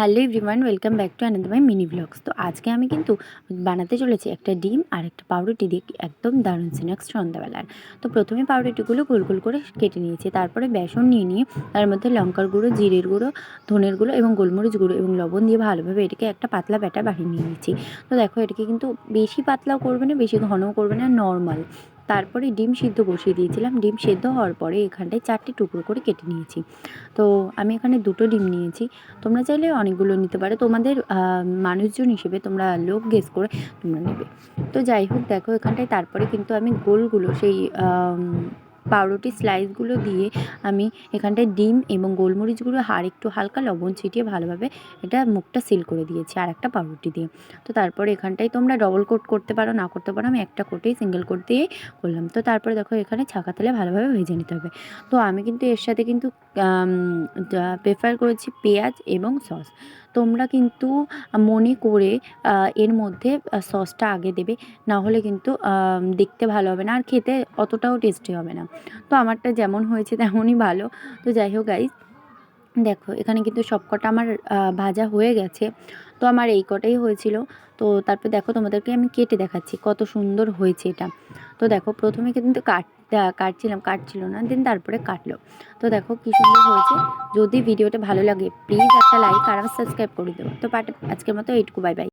Hello everyone, welcome back to Anand my mini blogs. তো আজকে আমি কিন্তু বানাতে চলেছি একটা ডিম আর একটা পাউরুটি দিয়ে একদম দারুণ স্ন্যাক্স সন্ধ্যাবেলার। তো প্রথমে পাউরুটিগুলো গোল গোল করে কেটে নিয়েছি, তারপরে বেসন নিয়ে তার মধ্যে লঙ্কার গুঁড়ো, জিরের গুঁড়ো, ধনের গুঁড়ো এবং গোলমরিচ গুঁড়ো এবং লবণ দিয়ে ভালোভাবে এটাকে একটা পাতলা ব্যাটার বানিয়ে নিয়ে নিচ্ছি। তো দেখো, এটাকে কিন্তু বেশি পাতলাও করবে না, বেশি ঘনও করবে না, নর্মাল। তারপরে ডিম সিদ্ধ বসিয়ে দিয়েছিলাম। ডিম সেদ্ধ হওয়ার পরে এখানটায় 4টে টুকরো করে কেটে নিয়েছি। তো আমি এখানে 2টো ডিম নিয়েছি। তোমরা চাইলে অনেকগুলো নিতে পারো, তোমাদের মানুষজন হিসেবে তোমরা লোক গেস করে তোমরা নেবে। তো যাই হোক, দেখো এখানটায় তারপরে কিন্তু আমি গোলগুলো সেই পাউরুটির স্লাইসগুলো দিয়ে আমি এখানটায় ডিম এবং গোলমরিচ গুঁড়ো আর একটু হালকা লবণ ছিটিয়ে ভালোভাবে এটা মুখটা সিল করে দিয়েছি আর একটা পাউরুটি দিয়ে। তো তারপরে এখানটায় তোমরা ডবল কোট করতে পারো, না করতে পারো, আমি একটা কোটেই সিঙ্গেল কোট দিয়েই করলাম। তো তারপরে দেখো এখানে ছাঁকা তেলে ভালোভাবে ভেজে নিতে হবে। তো আমি কিন্তু এর সাথে কিন্তু প্রেফার করেছি পেঁয়াজ এবং সস। তোমরা কিন্তু মনে করে এর মধ্যে সসটা আগে দেবে, না হলে কিন্তু দেখতে ভালো হবে না আর খেতে অতটাও টেস্টি হবে না। তো আমারটা যেমন হয়েছে তেমনই ভালো। তো যাই হোক গাইস, দেখো এখানে কিন্তু সবকটা আমার ভাজা হয়ে গেছে। তো আমার এই কটাই হয়েছিল। তো তারপর দেখো, তোমাদেরকে আমি কেটে দেখাচ্ছি কত সুন্দর হয়েছে এটা। তো দেখো প্রথমে কিন্তু কাটছিল না, দেন তারপরে কাটলো। তো দেখো কী সুন্দর হয়েছে। যদি ভিডিওটা ভালো লাগে প্লিজ একটা লাইক আর সাবস্ক্রাইব করে দেবো। তো আজকের মতো এইটুকু, বাই বাই।